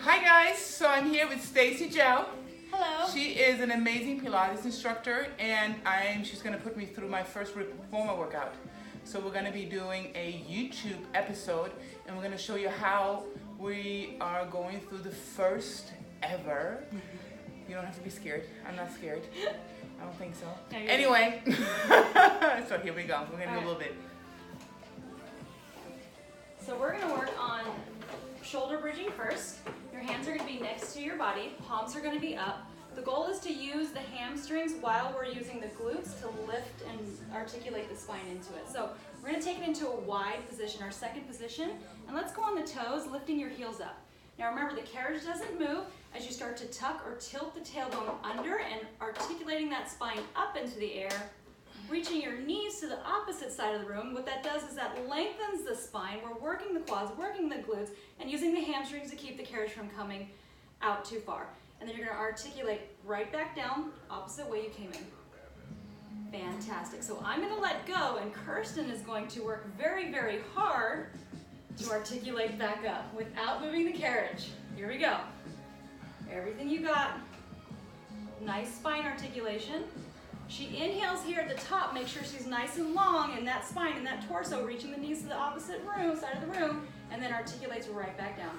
Hi guys, so I'm here with Stacey Jo. Hello. She is an amazing Pilates instructor and she's going to put me through my first reformer workout. So we're going to be doing a YouTube episode and we're going to show you how we are going through the first ever. You don't have to be scared. I'm not scared. I don't think so. No, anyway, so here we go. We're going to do a little bit. So we're going to work on shoulder bridging first. Your hands are going to be next to your body. Palms are going to be up. The goal is to use the hamstrings while we're using the glutes to lift and articulate the spine into it. So we're going to take it into a wide position, our second position. And let's go on the toes, lifting your heels up. Now remember, the carriage doesn't move as you start to tuck or tilt the tailbone under and articulating that spine up into the air, reaching your knees to the opposite side of the room. What that does is that lengthens the spine. We're working the quads, working the glutes, and using the hamstrings to keep the carriage from coming out too far. And then you're going to articulate right back down, opposite way you came in. Fantastic. So I'm going to let go, and Kirsten is going to work very, very hard to articulate back up without moving the carriage. Here we go. Everything you got. Nice spine articulation. She inhales here at the top. Make sure she's nice and long in that spine and that torso, reaching the knees to the opposite side of the room, and then articulates right back down.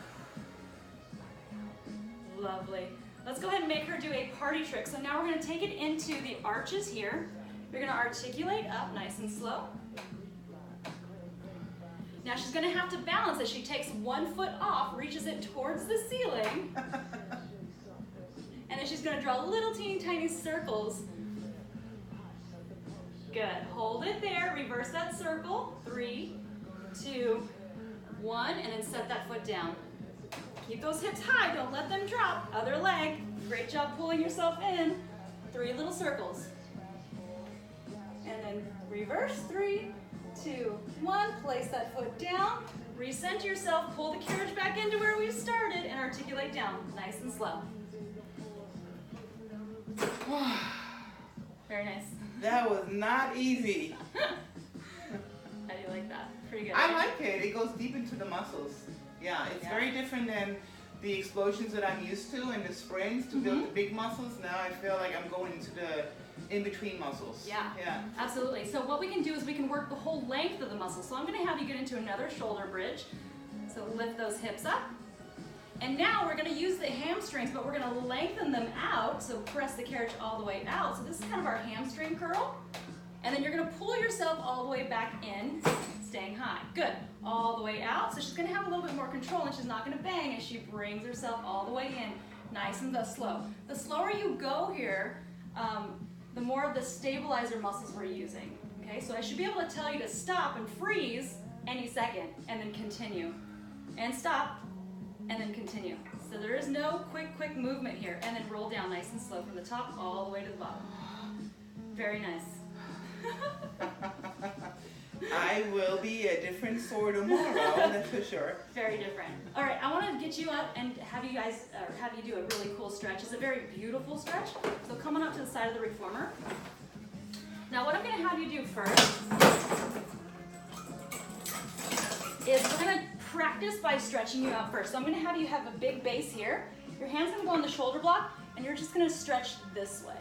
Lovely. Let's go ahead and make her do a party trick. So now we're going to take it into the arches here. You're going to articulate up nice and slow. Now she's going to have to balance as she takes one foot off, reaches it towards the ceiling, and then she's going to draw little teeny tiny circles. Good. Hold it there. Reverse that circle. 3, 2, 1, and then set that foot down. Keep those hips high. Don't let them drop. Other leg. Great job pulling yourself in. 3 little circles. And then reverse. 3, 2, 1. Place that foot down. Recenter yourself. Pull the carriage back into where we started and articulate down. Nice and slow. Very nice. That was not easy. How do you like that? Pretty good. I like it. It goes deep into the muscles. Yeah, it's very different than the explosions that I'm used to and the springs to build the big muscles. Now I feel like I'm going into the in-between muscles. Yeah, yeah, absolutely. So what we can do is we can work the whole length of the muscle. So I'm going to have you get into another shoulder bridge. So lift those hips up. And now we're going to use the hamstrings, but we're going to lengthen them out. So press the carriage all the way out. So this is kind of our hamstring curl. And then you're going to pull yourself all the way back in, staying high. Good. All the way out. So she's going to have a little bit more control, and she's not going to bang as she brings herself all the way in, nice and slow. The slower you go here, the more of the stabilizer muscles we're using. Okay, so I should be able to tell you to stop and freeze any second, and then continue. And stop, and then continue. So there is no quick movement here. And then roll down nice and slow from the top all the way to the bottom. Very nice. I will be a different sort tomorrow, that's for sure. Very different. All right, I want to get you up and have you guys, have you do a really cool stretch. It's a very beautiful stretch. So come on up to the side of the reformer. Now what I'm going to have you do first is we're going to practice by stretching you out first. So I'm going to have you have a big base here. Your hand's going to go on the shoulder block, and you're just going to stretch this way.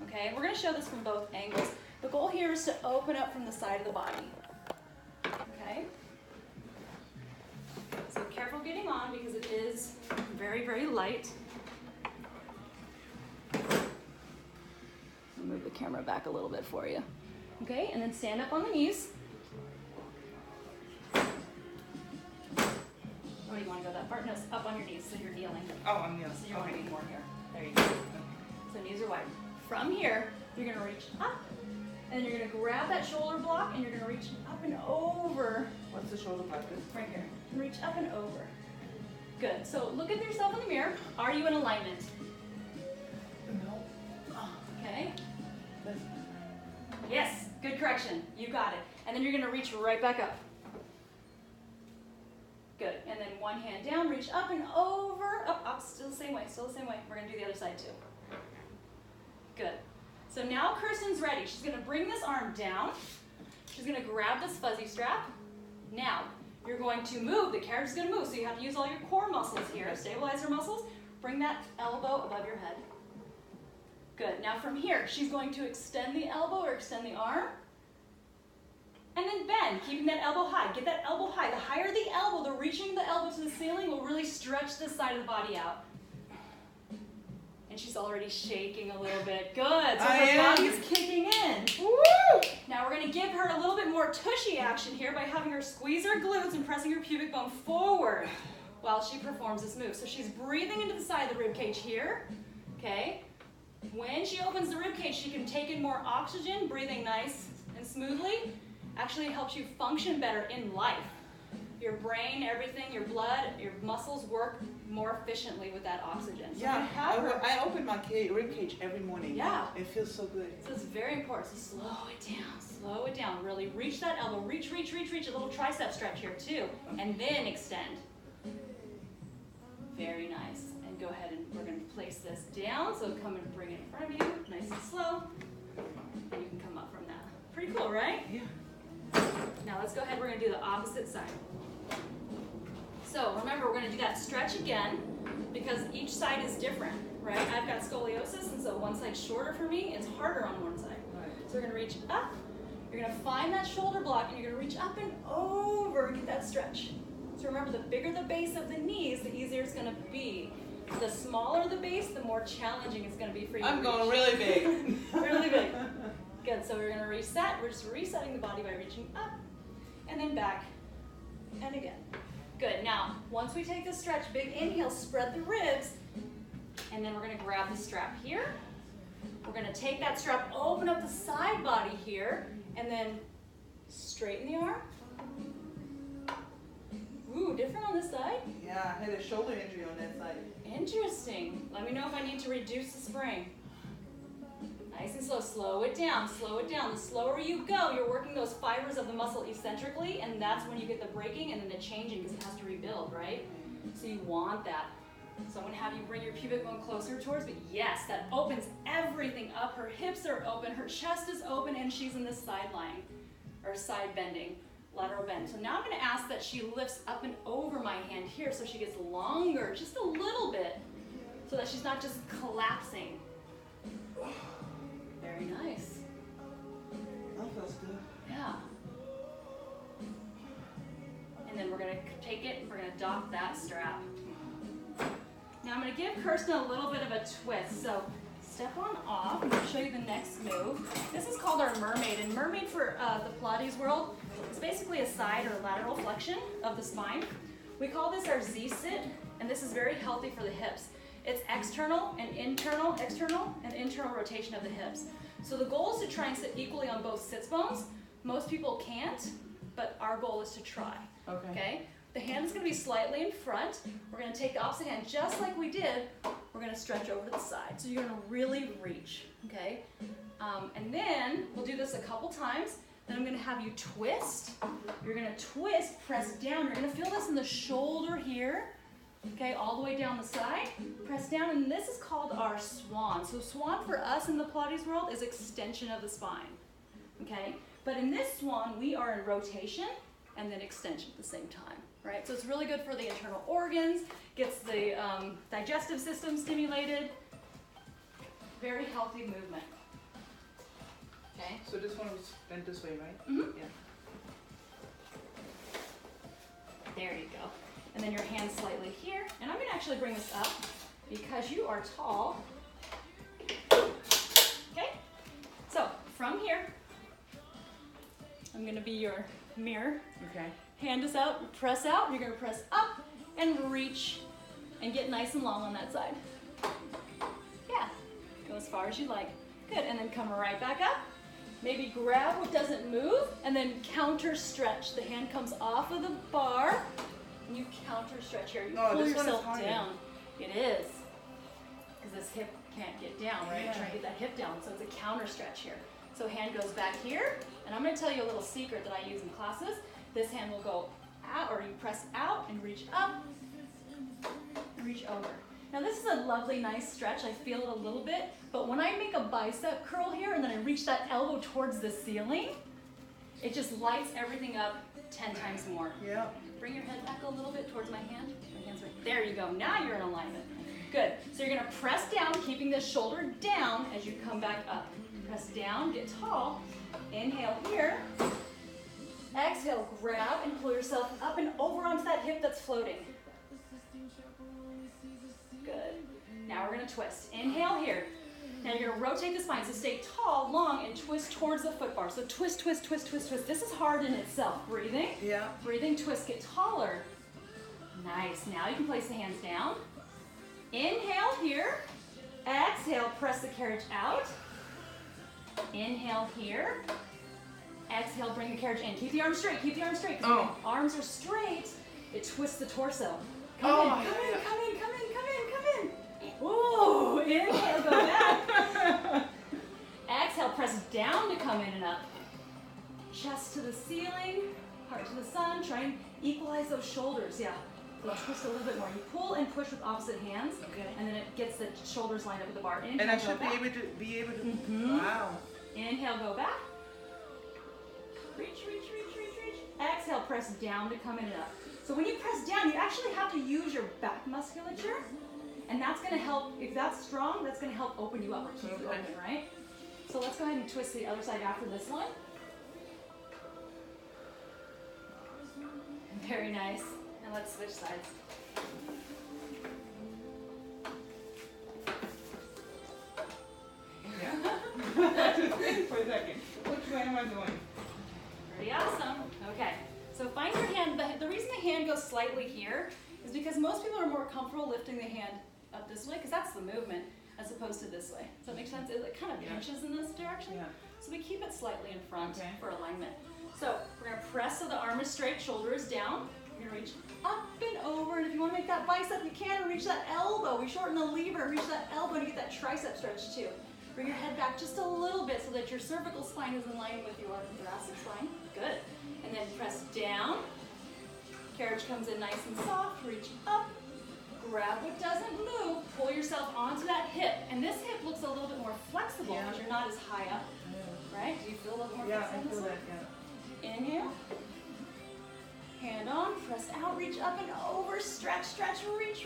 Okay, we're going to show this from both angles. The goal here is to open up from the side of the body. Okay? So careful getting on because it is very, very light. I'll move the camera back a little bit for you. Okay, and then stand up on the knees. Oh, you want to go that far? No, up on your knees so you're kneeling. Oh, I'm kneeling. So you want to be more here. There you go. So knees are wide. From here, you're going to reach up. And you're going to grab that shoulder block and you're going to reach up and over. What's the shoulder block? Right here. And reach up and over. Good. So look at yourself in the mirror. Are you in alignment? No. Okay. Yes. Good correction. You got it. And then you're going to reach right back up. Good. And then one hand down, reach up and over. Up, still the same way. Still the same way. We're going to do the other side too. Good. So now Kirsten's ready. She's going to bring this arm down. She's going to grab this fuzzy strap. Now, you're going to move. The carriage is going to move, so you have to use all your core muscles here, stabilizer muscles. Bring that elbow above your head. Good. Now from here, she's going to extend the elbow or extend the arm. And then bend, keeping that elbow high. Get that elbow high. The higher the elbow, the reaching the elbow to the ceiling will really stretch this side of the body out. And she's already shaking a little bit. Good. So her body's kicking in. Woo! Now we're going to give her a little bit more tushy action here by having her squeeze her glutes and pressing her pubic bone forward while she performs this move. So she's breathing into the side of the rib cage here. Okay. When she opens the rib cage, she can take in more oxygen, breathing nice and smoothly. Actually helps you function better in life. Your brain, everything, your blood, your muscles work more efficiently with that oxygen. So yeah, I open my rib cage every morning. Yeah. It feels so good. So it's very important. So slow it down, slow it down. Really reach that elbow. Reach, reach, reach, reach. A little tricep stretch here too. And then extend. Very nice. And go ahead and we're going to place this down. So come and bring it in front of you, nice and slow. And you can come up from that. Pretty cool, right? Yeah. Now let's go ahead, we're going to do the opposite side. So remember, we're going to do that stretch again because each side is different, right? I've got scoliosis, and so one side's shorter for me, it's harder on one side. So we're going to reach up, you're going to find that shoulder block, and you're going to reach up and over and get that stretch. So remember, the bigger the base of the knees, the easier it's going to be. The smaller the base, the more challenging it's going to be for you. I'm going really big. Really big. Good, so we're going to reset. We're just resetting the body by reaching up and then back and again. Good, now once we take this stretch, big inhale, spread the ribs, and then we're going to grab the strap here. We're going to take that strap, open up the side body here, and then straighten the arm. Ooh, different on this side? Yeah, I had a shoulder injury on that side. Interesting. Let me know if I need to reduce the spring. Nice and slow, slow it down, slow it down. The slower you go, you're working those fibers of the muscle eccentrically, and that's when you get the breaking and then the changing because it has to rebuild, right? So you want that. So I'm going to have you bring your pubic bone closer towards me. Yes, that opens everything up. Her hips are open, her chest is open, and she's in this side lying, or side bending, lateral bend. So now I'm going to ask that she lifts up and over my hand here so she gets longer, just a little bit, so that she's not just collapsing. Very nice. That feels good. Yeah. And then we're going to take it and we're going to dock that strap. Now I'm going to give Kirsten a little bit of a twist. So step on off. I'm going to show you the next move. This is called our mermaid. And mermaid for the Pilates world is basically a side or lateral flexion of the spine. We call this our Z-sit, and this is very healthy for the hips. It's external and internal rotation of the hips. So the goal is to try and sit equally on both sits bones. Most people can't, but our goal is to try. Okay? The hand is going to be slightly in front. We're going to take the opposite hand just like we did. We're going to stretch over to the side. So you're going to really reach. Okay? And then we'll do this a couple times. Then I'm going to have you twist. You're going to twist, press down. You're going to feel this in the shoulder here. Okay, all the way down the side, press down, and this is called our swan. So swan for us in the Pilates world is extension of the spine, okay? But in this swan, we are in rotation and then extension at the same time, right? So it's really good for the internal organs, gets the digestive system stimulated, very healthy movement, okay? So this one was bent this way, right? Mm-hmm. Yeah. There you go. And then your hand slightly here. And I'm going to actually bring this up because you are tall. Okay? So, from here, I'm going to be your mirror. Okay. Hand is out, press out. You're going to press up and reach and get nice and long on that side. Yeah. Go as far as you like. Good. And then come right back up. Maybe grab what doesn't move and then counter stretch. The hand comes off of the bar. You counter stretch here. You pull yourself down. It is. Because this hip can't get down, right? Yeah. Try to get that hip down. So it's a counter stretch here. So hand goes back here. And I'm going to tell you a little secret that I use in classes. This hand will go out, or you press out and reach up and reach over. Now this is a lovely, nice stretch. I feel it a little bit. But when I make a bicep curl here and then I reach that elbow towards the ceiling, it just lights everything up 10 times more. Yeah. Bring your head back a little bit towards my hand. My hand's right. There you go. Now you're in alignment. Good. So you're going to press down, keeping the shoulder down as you come back up. Press down, get tall. Inhale here. Exhale, grab and pull yourself up and over onto that hip that's floating. Good. Now we're going to twist. Inhale here. Now you're going to rotate the spine. So stay tall, long, and twist towards the foot bar. So twist, twist, twist, twist, twist. This is hard in itself. Breathing. Yeah. Breathing, twist, get taller. Nice. Now you can place the hands down. Inhale here. Exhale, press the carriage out. Inhale here. Exhale, bring the carriage in. Keep the arms straight, keep the arms straight. Oh. Arms are straight, it twists the torso. Come in. Whoa, inhale, go back. Exhale, press down to come in and up. Chest to the ceiling, heart to the sun. Try and equalize those shoulders, yeah. So twist a little bit more. You pull and push with opposite hands, and then it gets the shoulders lined up with the bar. Inhale, and I should be able to, wow. Inhale, go back. Reach. Exhale, press down to come in and up. So when you press down, you actually have to use your back musculature, and that's going to help, if that's strong, that's going to help open you up or keep you open, right? So let's go ahead and twist the other side after this one. Very nice. And let's switch sides. Yeah. For a second. Which way am I doing? Pretty awesome. Okay. So find your hand. The reason the hand goes slightly here is because most people are more comfortable lifting the hand up this way, because that's the movement, as opposed to this way. Does that make sense? It kind of pinches in this direction. Yeah. So we keep it slightly in front for alignment. So we're going to press so the arm is straight, shoulder is down. You're going to reach up and over, and if you want to make that bicep, you can, and reach that elbow. We shorten the lever, reach that elbow to get that tricep stretch too. Bring your head back just a little bit so that your cervical spine is in line with your thoracic spine. Good. And then press down. Carriage comes in nice and soft. Reach up. Grab what doesn't move. Pull yourself onto that hip. And this hip looks a little bit more flexible because you're not as high up. Right? Do you feel a little more flexible? Yeah, I feel that, yeah. Inhale. Hand on. Press out. Reach up and over. Stretch, stretch. Reach.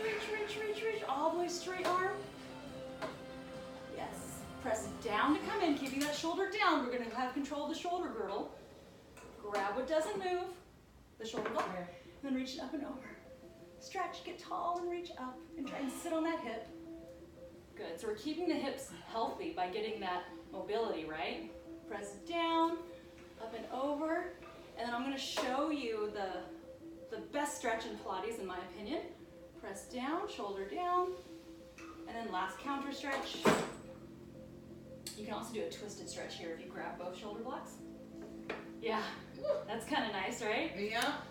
All the way straight arm. Yes. Press down to come in, keeping that shoulder down. We're going to have control of the shoulder girdle. Grab what doesn't move, the shoulder block, and then reach it up and over. Stretch, get tall and reach up, and try and sit on that hip. Good, so we're keeping the hips healthy by getting that mobility, right? Press down, up and over, and then I'm going to show you the best stretch in Pilates, in my opinion. Press down, shoulder down, and then last counter stretch. You can also do a twisted stretch here if you grab both shoulder blocks. Yeah, that's kind of nice, right? Yeah.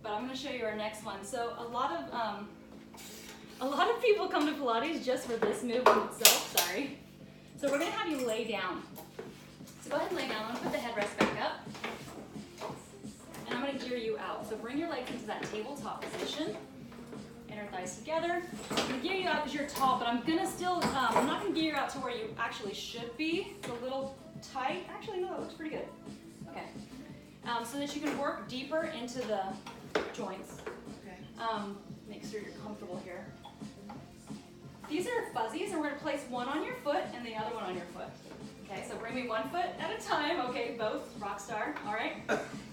But I'm going to show you our next one. So a lot of people come to Pilates just for this movement itself. Sorry. So we're going to have you lay down. So go ahead and lay down. I'm going to put the headrest back up, and I'm going to gear you out. So bring your legs into that tabletop position. Inner thighs together. I'm going to gear you out because you're tall, but I'm going to still, I'm not going to gear you out to where you actually should be. It's a little tight. Actually, no, it looks pretty good. Okay. So that you can work deeper into the joints. Okay. Make sure you're comfortable here. These are fuzzies, and we're going to place one on your foot and the other one on your foot. Okay, so bring me one foot at a time. Okay, both. Rock star. All right.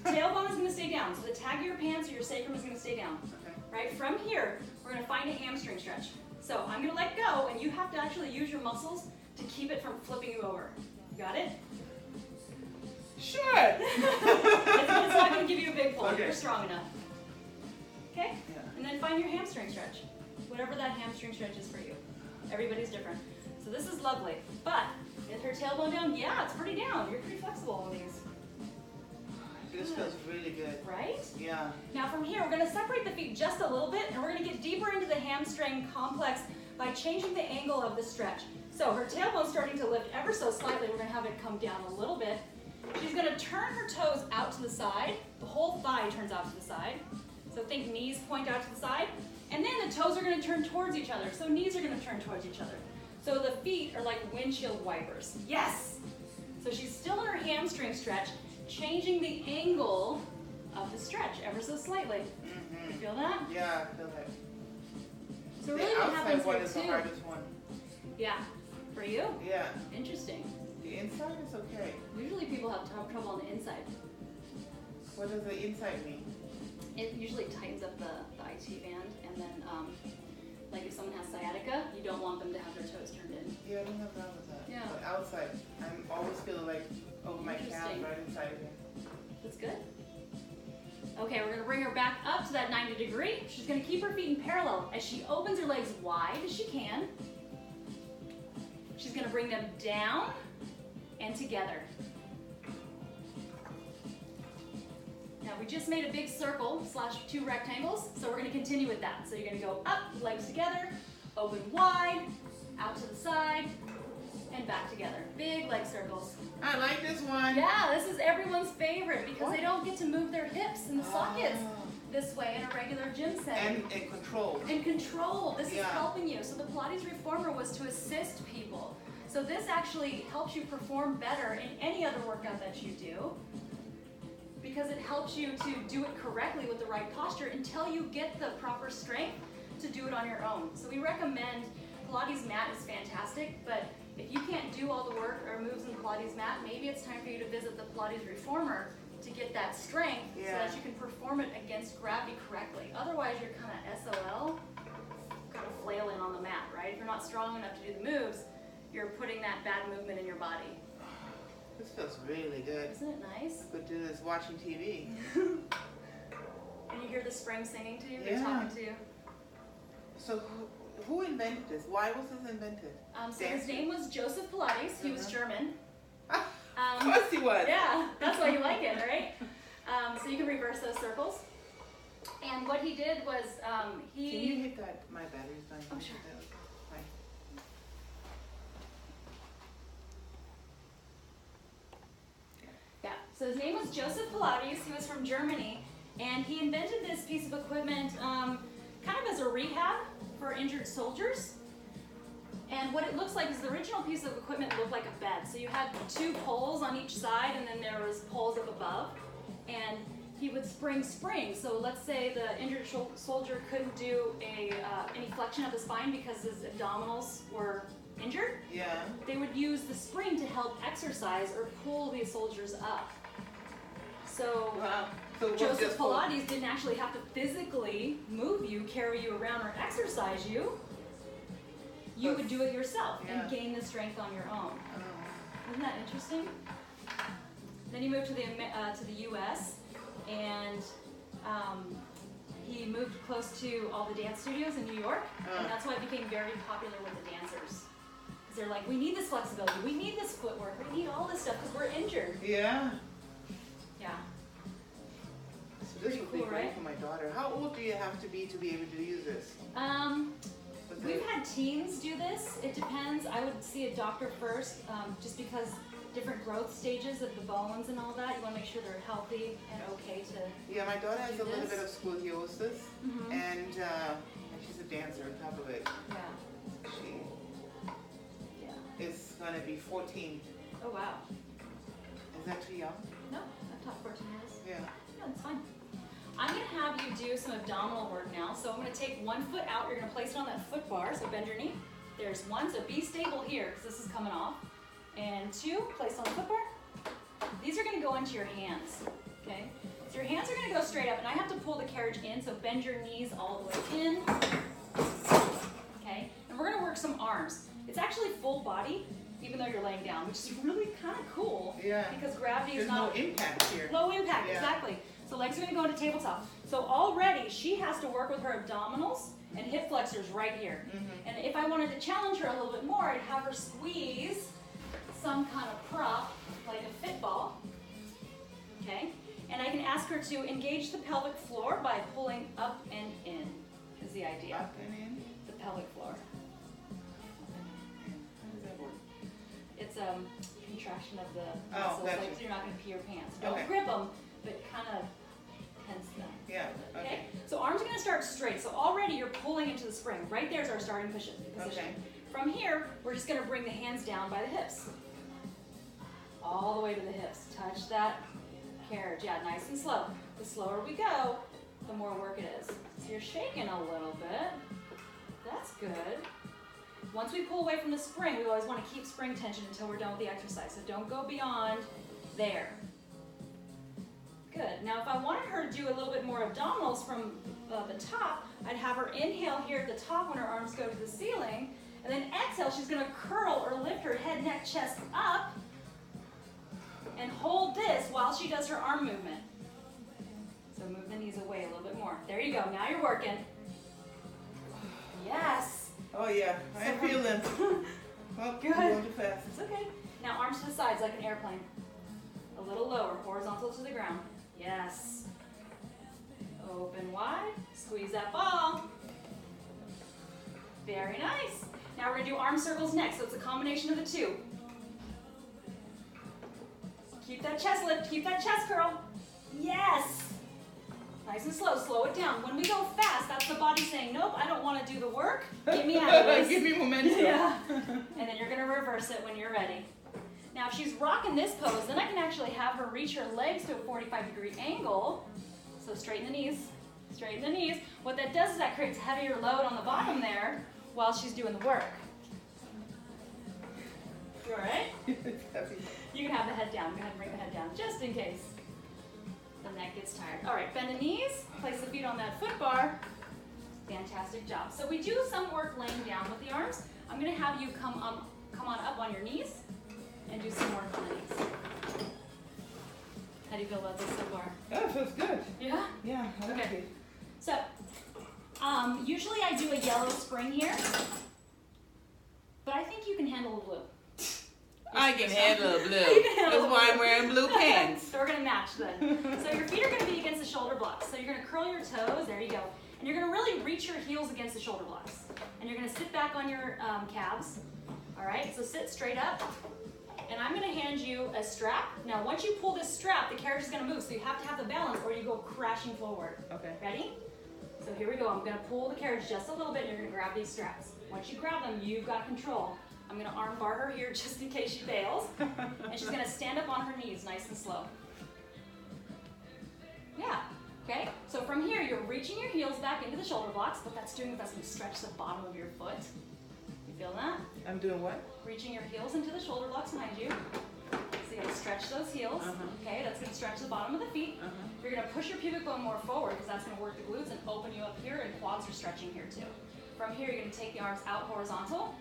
Tailbone is going to stay down. So the tag of your pants or your sacrum is going to stay down. Okay. Right? From here, we're going to find a hamstring stretch. So I'm going to let go, and you have to actually use your muscles to keep it from flipping you over. You got it? Sure. It's not going to give you a big pull. Okay. You're strong enough. Okay? Yeah. And then find your hamstring stretch. Whatever that hamstring stretch is for you. Everybody's different. So this is lovely. But is her tailbone down? Yeah, it's pretty down. You're pretty flexible on these. This feels really good. Right? Yeah. Now from here, we're going to separate the feet just a little bit, and we're going to get deeper into the hamstring complex by changing the angle of the stretch. So her tailbone's starting to lift ever so slightly. We're going to have it come down a little bit. She's going to turn her toes out to the side. The whole thigh turns out to the side. So think knees point out to the side. And then the toes are going to turn towards each other. So knees are going to turn towards each other. So the feet are like windshield wipers. Yes! So she's still in her hamstring stretch, changing the angle of the stretch ever so slightly. You feel that? Yeah, I feel that. So really the what outside happens one here is the too. hardest one. Yeah. For you? Yeah. Interesting. The inside is okay. Usually people have trouble on the inside. What does the inside mean? It usually tightens up the IT band, and then like if someone has sciatica, you don't want them to have their toes turned in. Yeah, I don't have a problem with that. Yeah. But outside, I'm always feeling like over my calf Interesting. right inside here. That's good. Okay, we're gonna bring her back up to that 90 degree. She's gonna keep her feet in parallel as she opens her legs wide as she can. She's gonna bring them down and together. Now we just made a big circle / 2 rectangles, so we're gonna continue with that. So you're gonna go up, legs together, open wide, out to the side, and back together. Big leg circles. I like this one. Yeah, this is everyone's favorite because they don't get to move their hips and the sockets this way in a regular gym setting. And control. And control. This is Yeah. helping you. So the Pilates Reformer was to assist people. So this actually helps you perform better in any other workout that you do because it helps you to do it correctly with the right posture until you get the proper strength to do it on your own. So we recommend Pilates mat is fantastic, but if you can't do all the work or moves in the Pilates mat, maybe it's time for you to visit the Pilates Reformer to get that strength so that you can perform it against gravity correctly. Otherwise, you're kind of SOL, kind of flailing on the mat, right? If you're not strong enough to do the moves, you're putting that bad movement in your body. This feels really good. Isn't it nice? Good to do this watching TV. And you hear the spring singing to you, Yeah. they're talking to you. So who invented this? Why was this invented? So his name was Joseph Pilates. He was German. Of course he was. Yeah, that's why you like it, right? So you can reverse those circles. And what he did was Can you hit that? My battery's dying. Oh, sure. Fine. Yeah, so his name was Joseph Pilates. He was from Germany. And he invented this piece of equipment kind of as a rehab for injured soldiers. And what it looks like is the original piece of equipment looked like a bed. So you had 2 poles on each side, and then there was poles up above. And he would spring. So let's say the injured soldier couldn't do any flexion of the spine because his abdominals were injured. Yeah. They would use the spring to help exercise or pull these soldiers up. So Wow. So Joseph Pilates didn't actually have to physically move you, carry you around, or exercise you. You would do it yourself and gain the strength on your own. Isn't that interesting? Then he moved to the U.S. and he moved close to all the dance studios in New York, and that's why it became very popular with the dancers. Because they're like, we need this flexibility, we need this footwork, we need all this stuff because we're injured. Yeah. Yeah. So this would be cool, great right? for my daughter. How old do you have to be able to use this? We've had teens do this. It depends. I would see a doctor first, just because different growth stages of the bones and all that. You want to make sure they're healthy and okay to. Yeah, my daughter has a little this. bit of scoliosis, and she's a dancer on top of it. Yeah. She is going to be 14. Oh wow. Is that too young? No, I've taught 14 years. Yeah. Yeah, it's fine. I'm going to have you do some abdominal work now. So I'm going to take 1 foot out. You're going to place it on that foot bar. So bend your knee. There's 1. So be stable here because this is coming off. And 2, place on the foot bar. These are going to go into your hands. Okay. So your hands are going to go straight up, and I have to pull the carriage in. So bend your knees all the way in. Okay. And we're going to work some arms. It's actually full body, even though you're laying down, which is really kind of cool. Yeah. Because gravity is There's not no impact here. low impact. Yeah. Exactly. So legs are going to go into tabletop. So already she has to work with her abdominals and hip flexors right here. And if I wanted to challenge her a little bit more, I'd have her squeeze some kind of prop, like a fit ball. Okay? And I can ask her to engage the pelvic floor by pulling up and in, is the idea. Up and in? The pelvic floor. How does that work? It's a contraction of the Oh, muscles, gotcha. like so you're not going to pee your pants. Don't Okay. grip them, but kind of tense them. Yeah, Okay? okay. So arms are going to start straight. So already you're pulling into the spring. Right there's our starting position. Okay. From here, we're just going to bring the hands down by the hips. All the way to the hips. Touch that carriage. Yeah, nice and slow. The slower we go, the more work it is. So you're shaking a little bit. That's good. Once we pull away from the spring, we always want to keep spring tension until we're done with the exercise. So don't go beyond there. Good. Now if I wanted her to do a little bit more abdominals from the top, I'd have her inhale here at the top when her arms go to the ceiling, and then exhale, she's going to curl or lift her head, neck, chest up, and hold this while she does her arm movement. So move the knees away a little bit more. There you go. Now you're working. Yes. Oh yeah, I am feeling. Oh, good. I'm going too fast. It's okay. Now arms to the sides like an airplane. A little lower, horizontal to the ground. Yes. Open wide. Squeeze that ball. Very nice. Now we're going to do arm circles next. So it's a combination of the two. Keep that chest lift. Keep that chest curl. Yes. Nice and slow. Slow it down. When we go fast, that's the body saying, nope, I don't want to do the work. Get me out of this. Give me momentum. Yeah. And then you're going to reverse it when you're ready. Now if she's rocking this pose, then I can actually have her reach her legs to a 45-degree angle. So straighten the knees. Straighten the knees. What that does is that creates heavier load on the bottom there while she's doing the work. You all right? It's heavy. You can have the head down. Go ahead and bring the head down just in case the neck gets tired. All right, bend the knees. Place the feet on that foot bar. Fantastic job. So we do some work laying down with the arms. I'm going to have you come on up on your knees and do some work on the knees. How do you feel about this so far? Oh, it feels good. Yeah? Yeah, I like Okay. it. So, usually I do a yellow spring here, but I think you can handle a blue. I can handle a blue. You can handle That's why I'm wearing blue pants. So we're going to match then. So your feet are going to be against the shoulder blocks. So you're going to curl your toes. There you go. And you're going to really reach your heels against the shoulder blocks. And you're going to sit back on your calves. All right, so sit straight up. And I'm going to hand you a strap. Now, once you pull this strap, the carriage is going to move. So you have to have the balance or you go crashing forward. Okay. Ready? So here we go. I'm going to pull the carriage just a little bit and you're going to grab these straps. Once you grab them, you've got control. I'm going to arm bar her here just in case she fails. And she's going to stand up on her knees nice and slow. Yeah. Okay? So from here, you're reaching your heels back into the shoulder blocks. What that's doing is that's going to stretch the bottom of your foot. You feel that? I'm doing what? Reaching your heels into the shoulder blocks behind you. So you got to stretch those heels. Okay? That's going to stretch the bottom of the feet. You're going to push your pubic bone more forward because that's going to work the glutes and open you up here, and quads are stretching here too. From here, you're going to take the arms out horizontal.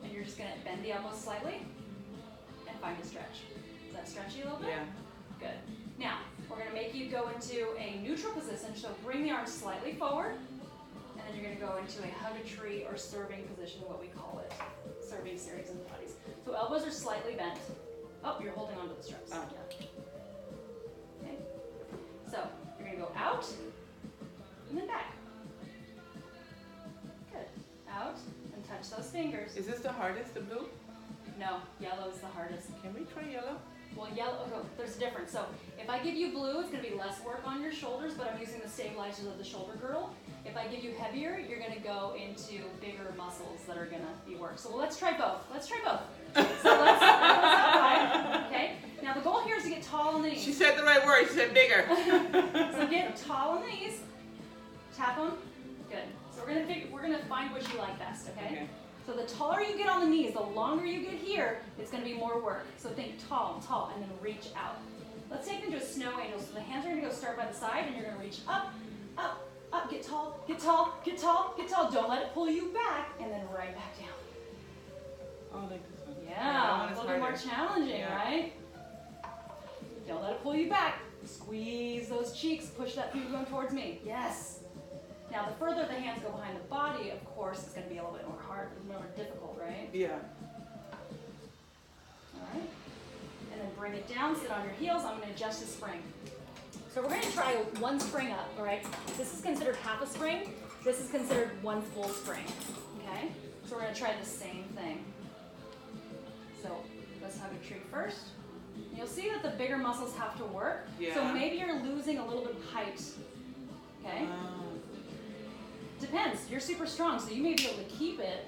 And you're just going to bend the elbows slightly and find a stretch. Is that stretchy a little bit? Yeah. Good. Now, we're going to make you go into a neutral position, so bring the arms slightly forward, and then you're going to go into a hug a tree or serving position, what we call it, serving series in Pilates. So elbows are slightly bent. Oh, you're holding onto the straps. Oh. Yeah. Okay. So you're going to go out and then back. Good. Out. Touch those fingers. Is this the hardest, the blue? No, yellow is the hardest. Can we try yellow? Well, yellow, okay, there's a difference. So if I give you blue, it's going to be less work on your shoulders, but I'm using the stabilizers of the shoulder girdle. If I give you heavier, you're going to go into bigger muscles that are going to be worked. So let's try both. Let's try both. So let's outline. Okay? Now the goal here is to get tall on the knees. She said the right word. She said bigger. So get tall on the knees. Tap them. Good. So we're gonna find what you like best, okay? So the taller you get on the knees, the longer you get here, it's gonna be more work. So think tall, tall, and then reach out. Let's take them to a snow angel. So the hands are gonna go start by the side, and you're gonna reach up, up, up, get tall, get tall, get tall, get tall. Don't let it pull you back, and then right back down. Oh, like this one. Yeah, a little bit more challenging, right? Don't let it pull you back. Squeeze those cheeks, push that pubic bone towards me. Yes. Now, the further the hands go behind the body, of course, it's going to be a little bit more hard, more difficult, right? Yeah. All right. And then bring it down, sit on your heels. I'm going to adjust the spring. So we're going to try one spring up, all right? This is considered half a spring. This is considered one full spring, okay? So we're going to try the same thing. So let's hug a tree first. You'll see that the bigger muscles have to work. Yeah. So maybe you're losing a little bit of height, okay? Depends. You're super strong, so you may be able to keep it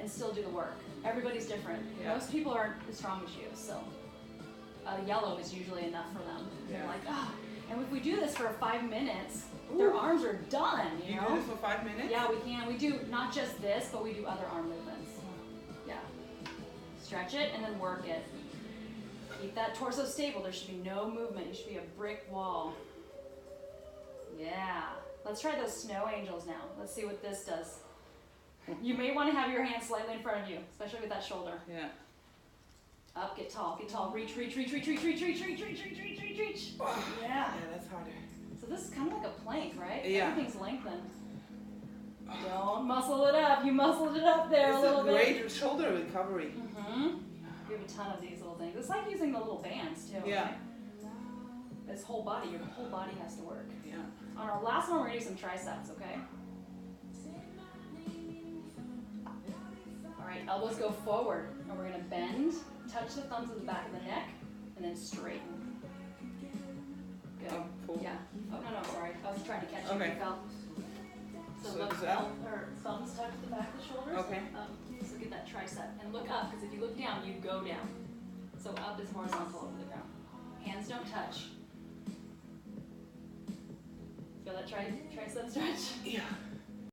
and still do the work. Everybody's different. Yeah. Most people aren't as strong as you, so yellow is usually enough for them. Yeah. They're like, ah. And if we do this for 5 minutes, their arms are done, you know? do this for 5 minutes? Yeah, we can. We do not just this, but we do other arm movements. Yeah. Stretch it and then work it. Keep that torso stable. There should be no movement. You should be a brick wall. Yeah. Let's try those snow angels now. Let's see what this does. You may want to have your hands slightly in front of you, especially with that shoulder. Yeah. Up, get tall, reach, reach, reach, reach, reach, reach, reach, reach, reach, reach, reach, reach, reach. Yeah. Yeah, that's harder. So this is kind of like a plank, right? Yeah. Everything's lengthened. Don't muscle it up. You muscled it up there a little bit. It's a great shoulder recovery. Mm-hmm. We have a ton of these little things. It's like using the little bands too. Yeah. Right? This whole body, your whole body has to work. Yeah. On our last one, we're gonna do some triceps, okay? All right, elbows go forward, and we're gonna bend, touch the thumbs at the back of the neck, and then straighten. Good. Oh, cool. Yeah. Oh, no, sorry. I was trying to catch you. Okay. You fell. So So look, is that- or thumbs touch the back of the shoulders. Okay. So get that tricep. And look up, because if you look down, you go down. So up is horizontal over the ground. Hands don't touch. Feel that tricep stretch? Yeah.